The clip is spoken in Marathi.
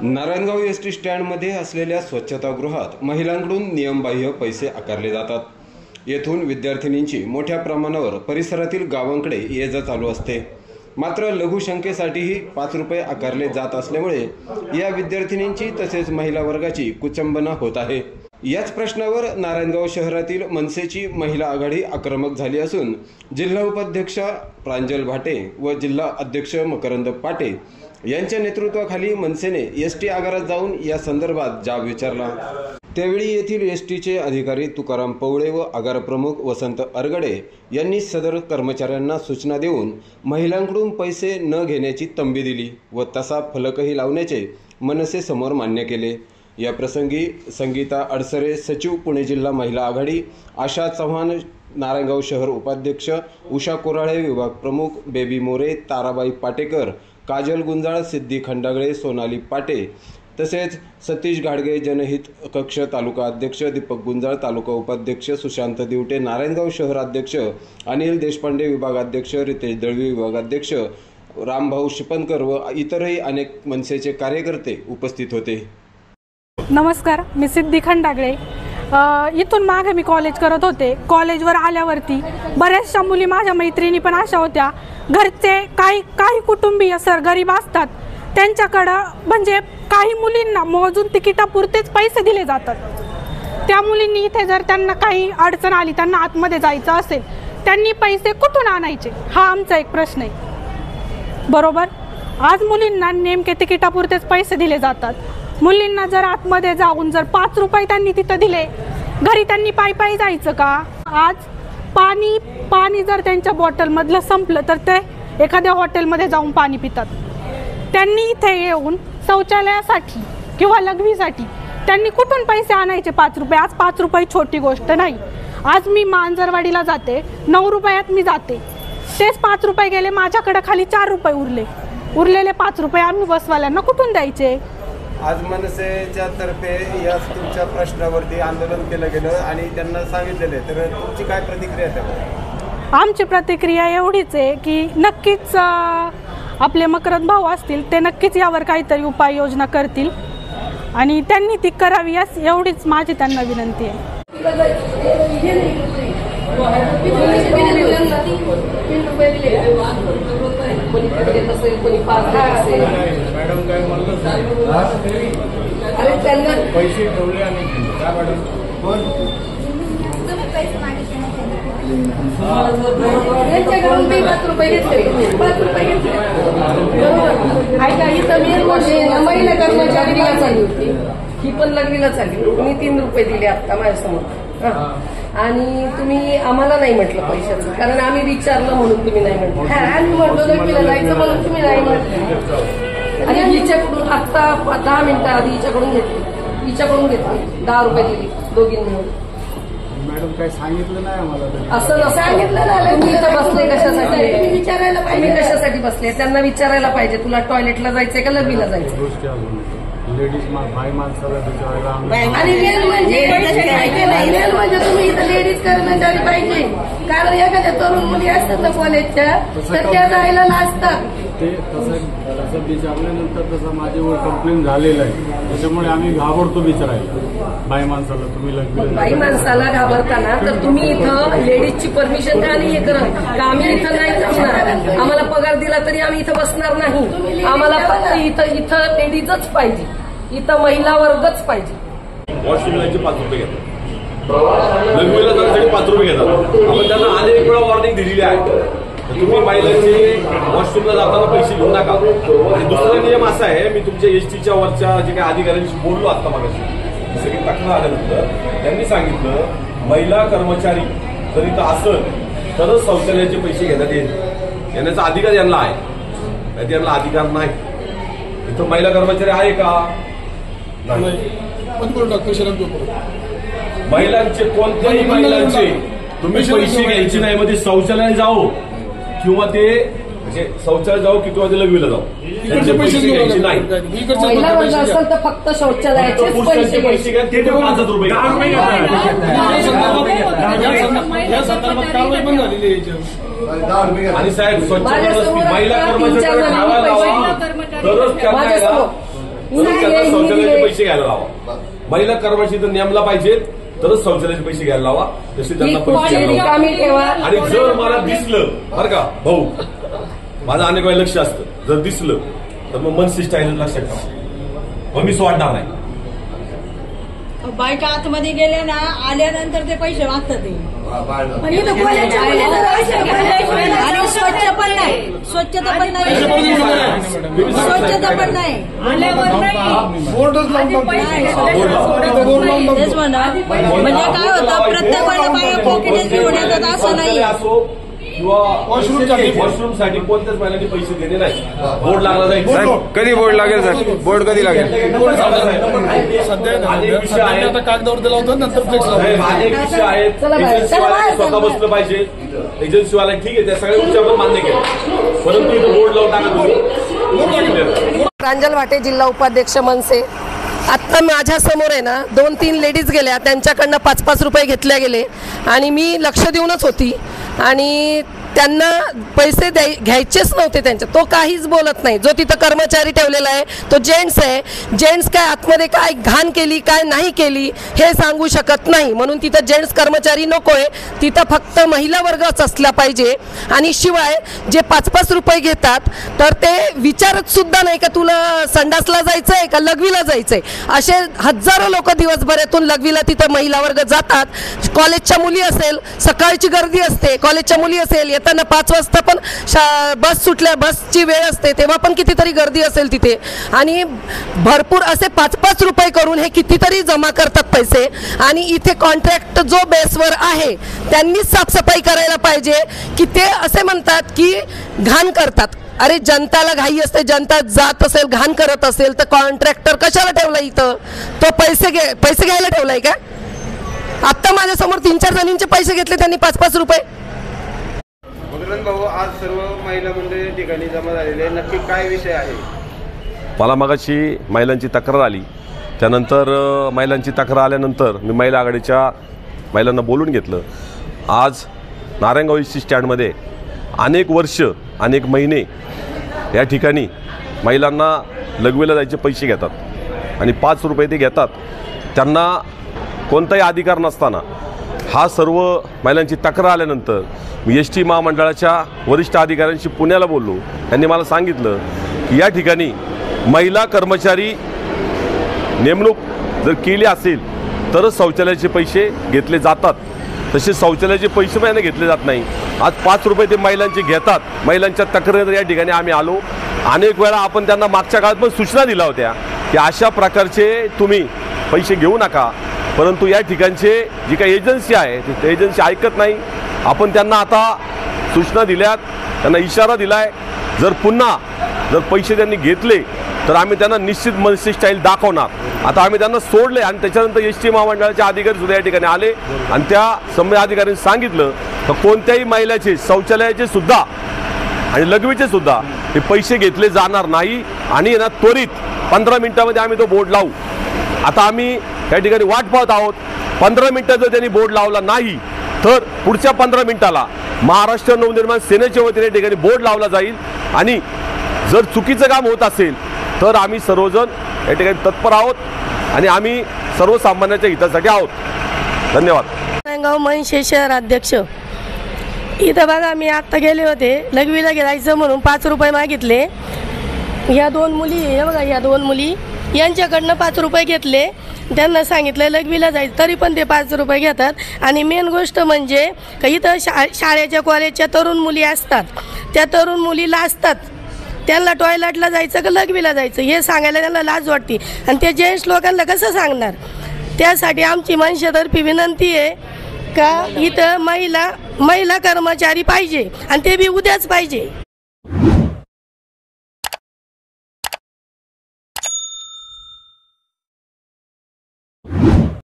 नारायणगाव एसटी स्टँडमध्ये असलेल्या स्वच्छतागृहात महिलांकडून नियमबाह्य पैसे आकारले जातात. येथून विद्यार्थिनींची मोठ्या प्रमाणावर परिसरातील गावांकडे ये जा चालू असते. मात्र लघुशंकेसाठीही 5 रुपये आकारले जात असल्यामुळे या विद्यार्थिनींची तसेच महिला वर्गाची कुचंबना होत आहे. याच प्रश्नावर नारायणगाव शहरातील मनसेची महिला आघाडी आक्रमक झाली असून जिल्हा उपाध्यक्षा प्रांजल भाटे व जिल्हा अध्यक्ष मकरंद पाटे यांच्या नेतृत्वाखाली मनसेने एसटी आगारात जाऊन या संदर्भात जाब विचारला. त्यावेळी येथील एसटीचे अधिकारी तुकाराम पवळे व आगार प्रमुख वसंत अरगडे यांनी सदर कर्मचाऱ्यांना सूचना देऊन महिलांकडून पैसे न घेण्याची तंबी दिली व तसा फलकही लावण्याचे मनसे समोर मान्य केले. या प्रसंगी संगीता अडसरे सचिव पुणे जिल्हा महिला आघाडी, आशा चव्हाण नारायणगाव शहर उपाध्यक्ष, उषा कोराळे विभाग प्रमुख, बेबी मोरे, ताराबाई पाटेकर, काजल गुंजाळ, सिद्धी खंडागळे, सोनाली पाटे तसेच सतीश घाडगे जनहित कक्ष तालुका अध्यक्ष, दीपक गुंजाळ तालुका उपाध्यक्ष, सुशांत दिवटे नारायणगाव शहर अध्यक्ष, अनिल देशपांडे विभागाध्यक्ष, रितेश दळवी विभागाध्यक्ष, रामभाऊ शिपनकर व इतरही अनेक मनसेचे कार्यकर्ते उपस्थित होते. नमस्कार, मी सिद्धी खंडागळे. इथून मागे मी कॉलेज करत होते. कॉलेजवर आल्यावरती बऱ्याचशा मुली माझ्या मैत्रिणी पण अशा होत्या, घरचे काही कुटुंबीय गरीब असतात, त्यांच्याकडं म्हणजे काही मुलींना मोजून तिकिटापुरतेच पैसे दिले जातात. त्या मुलींनी इथे जर त्यांना काही अडचण आली, त्यांना आतमध्ये जायचं असेल, त्यांनी पैसे कुठून आणायचे हा आमचा एक प्रश्न आहे. बरोबर, आज मुलींना नेमके तिकिटापुरतेच पैसे दिले जातात. मुलींना जर आतमध्ये जाऊन जर 5 रुपये त्यांनी तिथं दिले, घरी त्यांनी पायी जायचं का? आज पाणी जर त्यांच्या बॉटलमधलं संपलं तर ते एखाद्या हॉटेलमध्ये जाऊन पाणी पितात. त्यांनी इथे येऊन शौचालयासाठी किंवा लघवीसाठी त्यांनी कुठून पैसे आणायचे 5 रुपये? आज 5 रुपये छोटी गोष्ट नाही. आज मी मांजरवाडीला जाते, 9 रुपयात मी जाते, तेच 5 रुपये गेले, माझ्याकडे खाली 4 रुपये उरलेले 5 रुपये आम्ही बसवाल्यांना कुठून द्यायचे? आज मनसेच्या तर्फे या तुमच्या प्रश्नावरती आंदोलन केलं गेलं आणि त्यांना सांगितलेले, तर तुमची काय प्रतिक्रिया आहे? आमची प्रतिक्रिया एवढीच आहे की नक्कीच आपले मकरंद भाऊ असतील, ते नक्कीच यावर काहीतरी उपाययोजना करतील आणि त्यांनी ती करावी, एवढीच माझी त्यांना विनंती आहे. पैसे ठेवले आणि महिला कर्मचारीला चालली होती, ही पण लग्नीला चालली. मी 3 रुपये दिले आता माझ्यासमोर आणि तुम्ही आम्हाला नाही म्हटलं पैशाचं, कारण आम्ही विचारलं म्हणून तुम्ही नाही म्हटलं. आम्ही म्हटलं लग्नीला जायचं म्हणून तुम्ही नाही म्हटलं. आणि हिच्याकडून आता 10 मिनिटं आधी हिच्याकडून घेतली 10 रुपये दिली दोघींनी मिळून. मॅडम काय सांगितलं नाही आम्हाला? असं सांगितलं नाही. मी इथं बसले कशासाठी? विचारायला पाहिजे. मी कशासाठी बसले त्यांना विचारायला पाहिजे, तुला टॉयलेटला जायचंय का लग्नीला जायचं? लेडीज बाई माणसाला आणि म्हणजे तुम्ही इथं लेडीज कर्मचारी पाहिजे, कारण एखाद्या तरुण मुली असतात ना कॉलेजच्या, तर त्या जायला लाजतात. ते तसं विचारल्यानंतर तसं माझ्यावर कंप्लेंट झालेलं आहे, त्याच्यामुळे आम्ही घाबरतो विचारायला बाई माणसाला. तुम्ही बाई माणसाला घाबरताना तर तुम्ही इथं लेडीजची परमिशन द्या आणि हे करा का आम्ही इथं नाही बसणार. आम्हाला पगार दिला तरी आम्ही इथं बसणार नाही. आम्हाला फक्त इथं लेडीजच पाहिजे, इथं महिला वर्गच पाहिजे. वॉशरूमला 5 रुपये घेतात, लग्नीला जाण्यासाठी 5 रुपये घेतात. आपण त्यांना अनेक वेळा वॉर्निंग दिलेली आहे, तुम्ही महिलांचे वॉशरूमला जाताना पैसे घेऊ नका. आणि दुसरा नियम असा आहे, मी तुमच्या एसटीच्या वरच्या जे काही अधिकाऱ्यांशी बोललो आता मागाशी, सगळी तक्रार आल्यानंतर त्यांनी सांगितलं महिला कर्मचारी जर इथं असेल तरच शौचालयाचे पैसे घेण्यात येण्याचा अधिकार यांना आहे, नाही यांना अधिकार नाही. इथं महिला कर्मचारी आहे का? महिलांचे कोणत्याही महिलांचे तुम्ही पैसे घ्यायचे नाही. मध्ये शौचालय जाओ किंवा ते म्हणजे शौचालय जाऊ किंवा ते लघवीला जाऊ, त्यांचे पैसे घ्यायचे नाही. महिला वर्ग असेल तर फक्त शौचालयाचे पैसे घ्या, ते 5 रुपये. आणि साहेब स्वच्छ महिला कर्मचाऱ्यांना तरच तर त्यांना शौचालयाचे पैसे घ्यायला लावा. महिला कर्मचारी जर नेमला पाहिजे तरच शौचालयाचे पैसे घ्यायला लावा, तसे त्यांना पैसे ठेवा. आणि जर मला दिसलं बरं का भाऊ, माझं अनेक वेळा लक्ष असतं, जर दिसलं तर मग मनसी स्टाईल लक्षात ठेवा, मग मी सोडणार नाही. बायका आतमध्ये गेल्या ना, आल्यानंतर ते पैसे मागतात ते. आणि स्वच्छ पण नाही, स्वच्छता पण नाही, स्वच्छता पण नाही. तेच म्हणा, म्हणजे काय होतं, प्रत्येक वेळेला बाया पॉकेटच घेऊन येतात असं नाही. किंवा वॉशरूमसाठी कोणत्याच महिलांनी पैसे दिले नाही. बोर्ड लागला जाईल. कधी बोर्ड लागेल सर? बोर्ड कधी लागेल? अनेक विषय आहेत, कागदावर दिला होता, नंतर फ्लेक्स अनेक विषय आहेत. एजन्सीवाला स्वतः बसलं पाहिजे. एजन्सीवाला ठीक आहे, त्या सगळ्या गोष्टी आपण मान्य केल्या, परंतु इथं बोर्ड लावून टाका तुम्ही. प्रांजल वाटे, जिल्हा उपाध्यक्ष मनसे. आत्ता माझ्या समोर आहे ना 2-3 लेडीज गेल्या, त्यांच्याकडनं 5-5 रुपये घेतले गेले आणि मी लक्ष देऊनच होती आणि त्यांना पैसे घ्यायचेच नव्हते त्यांचे. तो काहीच बोलत नाही. जो तिथं कर्मचारी ठेवलेला आहे तो जेंट्स आहे. जेंट्स काय आतमध्ये काय घाण केली काय नाही केली हे सांगू शकत नाही, म्हणून तिथं जेंट्स कर्मचारी नको आहे. तिथं फक्त महिला वर्गच असला पाहिजे. आणि शिवाय जे 5-5 रुपये घेतात तर ते विचारत सुद्धा नाही का तुला संडासला जायचं आहे का लघवीला जायचं आहे. असे हजारो लोक दिवसभरातून लघवीला तिथं महिला वर्ग जातात. कॉलेजच्या मुली असेल, सकाळची गर्दी असते, कॉलेजच्या मुली असेल, येताना 5 वाजता पण बस सुटल्या, बसची वेळ असते तेव्हा पण कितीतरी गर्दी असेल तिथे. आणि भरपूर असे 5-5 रुपये करून हे कितीतरी जमा करतात पैसे. आणि इथे कॉन्ट्रॅक्ट जो बेसवर आहे त्यांनीच साफसफाई करायला पाहिजे की ते असे म्हणतात की घाण करतात. अरे जनताला घाई असते, जनता जात असेल घाण करत असेल तर कॉन्ट्रॅक्टर कशाला ठेवला इथं? तो पैसे घ्यायला ठेवलाय का? आत्ता माझ्या समोर 3-4 जणींचे पैसे घेतले त्यांनी 5-5 रुपये. भाऊ, आज सर्व महिला मंडळी ठिकाणी जमा झालेले, नक्की काय विषय आहे? मला मगाशी महिलांची तक्रार आली, त्यानंतर महिलांची तक्रार आल्यानंतर मी महिला आघाडीच्या महिलांना बोलून घेतलं. आज नारायणगाव एस टी स्टँडमध्ये अनेक वर्ष अनेक महिने या ठिकाणी महिलांना लघवीला जायचे पैसे घेतात आणि 5 रुपये ते घेतात. त्यांना कोणताही अधिकार नसताना हा सर्व महिलांची तक्रार आल्यानंतर मी एस टी महामंडळाच्या वरिष्ठ अधिकाऱ्यांशी पुण्याला बोललो. त्यांनी मला सांगितलं की या ठिकाणी महिला कर्मचारी नेमणूक जर केली असेल तरच शौचालयाचे पैसे घेतले जातात, तसे शौचालयाचे पैसे महिने घेतले जात नाही. आज 5 रुपये ते महिलांचे घेतात. महिलांच्या तक्रारीवर या ठिकाणी आम्ही आलो. अनेक वेळा आपण त्यांना मागच्या काळात पण सूचना दिल्या होत्या की अशा प्रकारचे तुम्ही पैसे घेऊ नका, परंतु या ठिकाणचे जी काही एजन्सी आहे ती एजन्सी ऐकत नाही. आपण त्यांना आता सूचना दिल्यात, त्यांना इशारा दिलाय, जर पुन्हा पैसे त्यांनी घेतले तर आम्ही त्यांना निश्चित मनसे स्टाईल दाखवणार. आता आम्ही त्यांना सोडले आणि त्याच्यानंतर एस टी महामंडळाचे अधिकारी सुद्धा या ठिकाणी आले आणि त्या संबंधित अधिकाऱ्यांनी सांगितलं तर कोणत्याही महिलेचे शौचालयाचे सुद्धा आणि लघवीचे सुद्धा हे पैसे घेतले जाणार नाही. आणि ना त्वरित 15 मिनिटांमध्ये आम्ही तो बोर्ड लावू. आता आम्ही या ठिकाणी वाट पाहत आहोत. 15 मिनिटात जर त्यांनी बोर्ड लावला नाही तर पुढच्या 15 मिनिटाला महाराष्ट्र नवनिर्माण सेनेच्या वतीने या ठिकाणी बोर्ड लावला जाईल. आणि जर चुकीचं काम होत असेल तर आम्ही सर्वजण या ठिकाणी तत्पर आहोत आणि आम्ही सर्वसामान्यांच्या हितासाठी आहोत. धन्यवाद. नारायणगाव मनसे शहर अध्यक्ष. इथं बघा, मी आत्ता गेले होते लघवीला गेलायचं म्हणून 5 रुपये मागितले. ह्या 2 मुली, हे बघा ह्या 2 मुली, यांच्याकडनं 5 रुपये घेतले. त्यांना सांगितलं लघवीला जायचं तरी पण ते 5 रुपये घेतात. आणि मेन गोष्ट म्हणजे इथं शाळेच्या कॉलेजच्या तरुण मुली असतात, त्या तरुण मुलीला असतात त्यांना टॉयलेटला जायचं का लघवीला जायचं हे सांगायला त्यांना लाज वाटते. आणि ते जेंट्स लोकांना कसं सांगणार? त्यासाठी आमची मनसेतर्फे विनंती आहे का इथं महिला कर्मचारी पाहिजे आणि ते बी उद्याच पाहिजे.